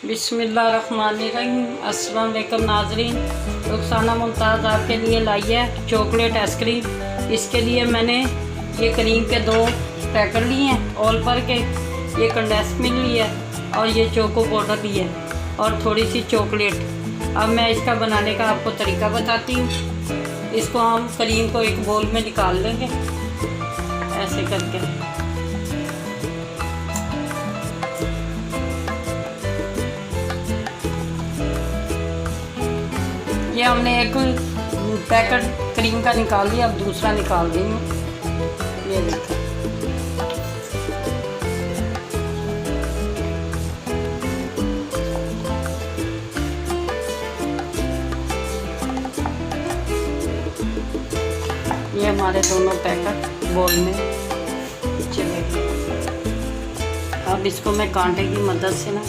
बिस्मिल्लाहिर्रहमानिर्रहीम। अस्सलाम वालेकुम नाज़रीन। रुखसाना मुमताज़ आपके लिए लाई है चॉकलेट आइसक्रीम। इसके लिए मैंने ये क्रीम के 2 पैकेट लिए हैं ऑल पर के, ये कंडेंस मिल्क लिया है और ये चोको पाउडर लिया है और थोड़ी सी चॉकलेट। अब मैं इसका बनाने का आपको तरीका बताती हूँ। इसको हम क्रीम को एक बोल में निकाल लेंगे ऐसे करके। ये हमने एक पैकेट क्रीम का निकाल लिया, अब दूसरा निकाल देंगे। ये देखिए, ये हमारे दोनों पैकेट बोल में चले गए। अब इसको मैं कांटे की मदद से ना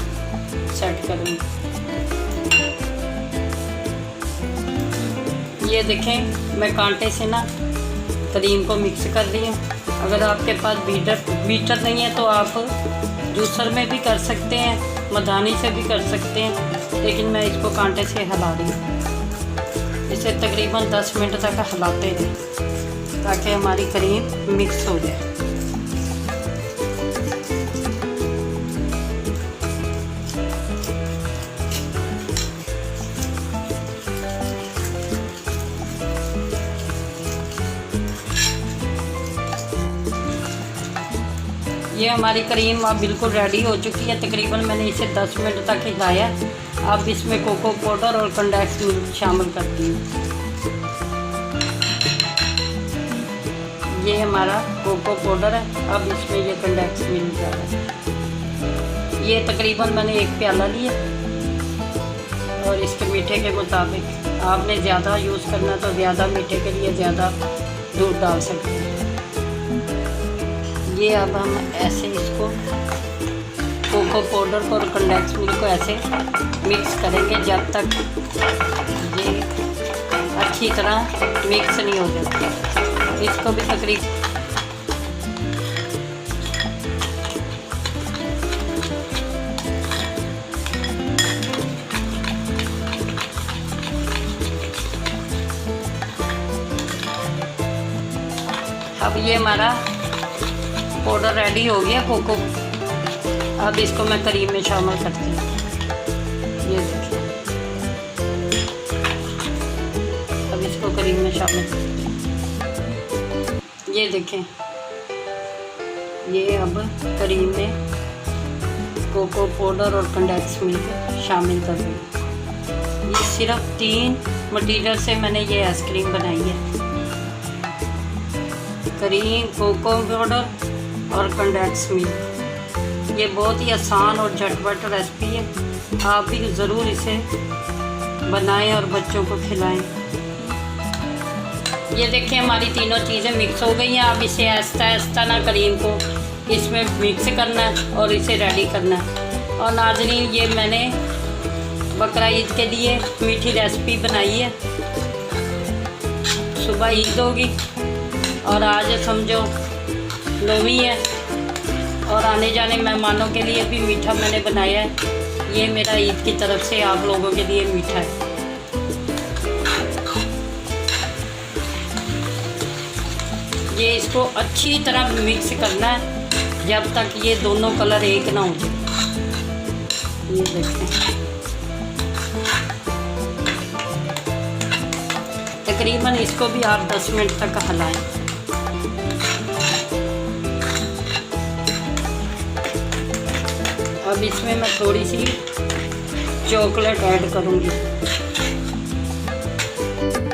सेट करूँगी। ये देखें, मैं कांटे से ना क्रीम को मिक्स कर रही हूँ। अगर आपके पास बीटर नहीं है तो आप जूसर में भी कर सकते हैं, मधानी से भी कर सकते हैं, लेकिन मैं इसको कांटे से हिला रही हूँ। इसे तकरीबन 10 मिनट तक हिलाते रहें ताकि हमारी क्रीम मिक्स हो जाए। ये हमारी क्रीम अब बिल्कुल रेडी हो चुकी है। तकरीबन मैंने इसे 10 मिनट तक हिलाया। अब इसमें कोको पाउडर और कंडेंस मिल्क शामिल करती हूँ। ये हमारा कोको पाउडर है, अब इसमें ये कंडेंस मिल्क जा रहा है। ये तकरीबन मैंने 1 प्याला लिया और इसके मीठे के मुताबिक आपने ज़्यादा यूज़ करना तो ज़्यादा, मीठे के लिए ज़्यादा दूध डाल सकते हैं। ये अब हम ऐसे इसको कोको पाउडर और कंडेंस मिल्क को ऐसे मिक्स करेंगे जब तक ये अच्छी तरह मिक्स नहीं हो जाती। इसको भी तकरीबन अब ये हमारा पाउडर रेडी हो गया कोको। अब इसको मैं क्रीम में शामिल करती हूँ। ये देखिए, अब इसको क्रीम में शामिल करती हूँ। ये देखें, ये अब क्रीम में कोको पाउडर और कंडेंस मिल्क शामिल कर रही हूँ। ये सिर्फ 3 मटीरियल से मैंने ये आइसक्रीम बनाई है, क्रीम, कोको पाउडर और कंडेंस मिल्क। ये बहुत ही आसान और झटपट रेसिपी है। आप भी ज़रूर इसे बनाएं और बच्चों को खिलाएं। ये देखिए, हमारी तीनों चीज़ें मिक्स हो गई हैं। अब इसे आहिस्ता आहिस्ता ना क्रीम को इसमें मिक्स करना है और इसे रेडी करना है। और नाज़रीन, ये मैंने बकरा ईद के लिए मीठी रेसिपी बनाई है। सुबह ईद होगी और आज समझो 9वीं है और आने जाने मेहमानों के लिए भी मीठा मैंने बनाया है। ये मेरा ईद की तरफ से आप लोगों के लिए मीठा है। ये इसको अच्छी तरह मिक्स करना है जब तक ये दोनों कलर एक ना हो जाए। ये देखते हैं, तकरीबन इसको भी आप 10 मिनट तक हिलाएं। अब इसमें मैं थोड़ी सी चॉकलेट ऐड करूँगी।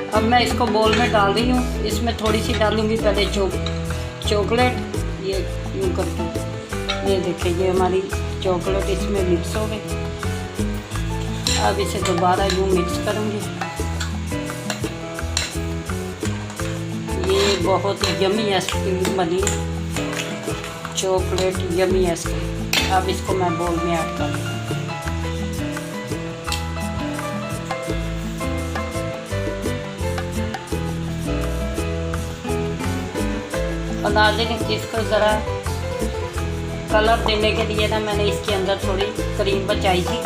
अब मैं इसको बोल में डाल रही हूँ। इसमें थोड़ी सी डालूँगी पहले चॉकलेट, ये यूँ करके। ये देखिए, ये हमारी चॉकलेट इसमें मिक्स हो गई। अब इसे दोबारा यूँ मिक्स करूँगी। ये बहुत यमी आइसक्रीम बनी, चॉकलेट यमी आइसक्रीम। अब इसको मैं बोल में ऐड कर दूँ। और नाज़रीन, इसको ज़रा कलर देने के लिए ना मैंने इसके अंदर थोड़ी क्रीम बचाई थी,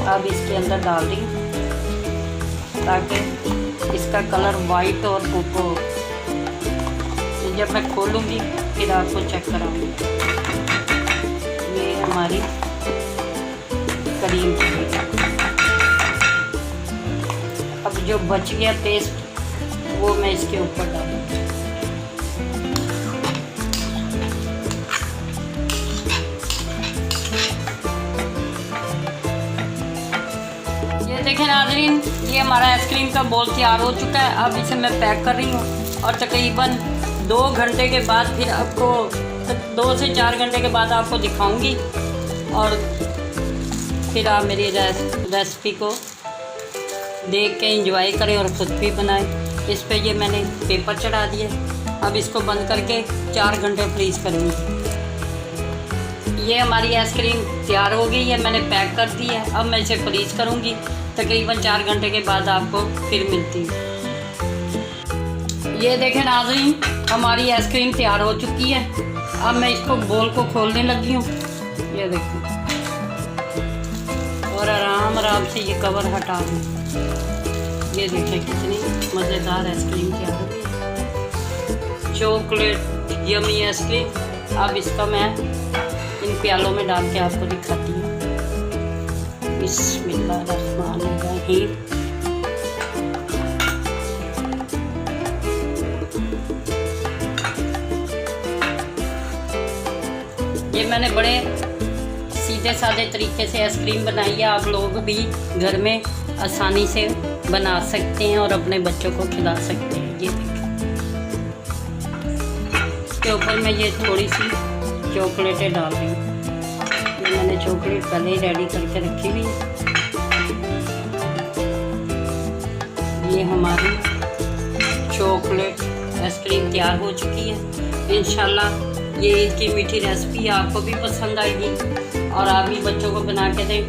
अब इसके अंदर डाल रही हूँ ताकि इसका कलर वाइट और कोको हो। जब मैं खोलूँगी फिर आपको चेक कराऊँगी। ये हमारी करीम की। अब जो बच गया पेस्ट वो मैं इसके ऊपर डालूँगी। ये देखें नाज़रीन, ये हमारा आइसक्रीम का बोल तैयार हो चुका है। अब इसे मैं पैक कर रही हूँ और तकरीबन 2 घंटे के बाद फिर आपको 2 से 4 घंटे के बाद आपको दिखाऊंगी और फिर आप मेरी रेसिपी को देख के एंजॉय करें और ख़ुद भी बनाएं। इस पे ये मैंने पेपर चढ़ा दिया। अब इसको बंद करके 4 घंटे फ्रीज़ करूँगी। ये हमारी आइसक्रीम तैयार हो गई है, मैंने पैक कर दी है। अब मैं इसे फ्रीज़ करूँगी, तकरीबन 4 घंटे के बाद आपको फिर मिलती है। ये देखें नाज़रीन, हमारी आइसक्रीम तैयार हो चुकी है। अब मैं इसको बोल को खोलने लगी हूँ। ये देखो, और आराम से ये कवर हटा दूँ। ये देखें कितनी मज़ेदार आइसक्रीम तैयार हो गई, चॉकलेट यमी आइसक्रीम। अब इसका मैं इन प्यालों में डाल के आपको दिखाती हूँ। बिस्मिल्लाहिर्रहमानिर्रहीम। ये मैंने बड़े सीधे सादे तरीके से आइसक्रीम बनाई है। आप लोग भी घर में आसानी से बना सकते हैं और अपने बच्चों को खिला सकते हैं। ये देखिए, इसके ऊपर मैं ये थोड़ी सी चॉकलेटें डाल रही हूँ। मैंने चॉकलेट पहले ही रेडी करके रखी हुई है। ये हमारी चॉकलेट आइसक्रीम तैयार हो चुकी है। इंशाल्लाह ये ईद की मीठी रेसिपी आपको भी पसंद आएगी और आप भी बच्चों को बना के दें।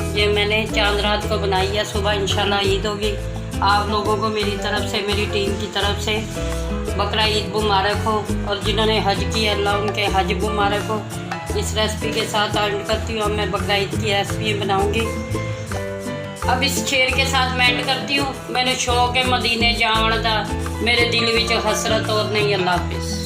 ये मैंने चांद रात को बनाई है, सुबह इंशाल्लाह ईद होगी। आप लोगों को मेरी तरफ से, मेरी टीम की तरफ से बकरा ईद मुबारक हो, और जिन्होंने हज किया अल्लाह उनके हज मुबारक हो। इस रेसिपी के साथ एंड करती हूँ। अब मैं बकरा ईद की रेसिपी बनाऊँगी। अब इस शेर के साथ मैं एंड करती हूँ। मैंने शौक है मदीने जान दा, मेरे दिल विच हसरत और नहीं। अल्लाह हाफिज़।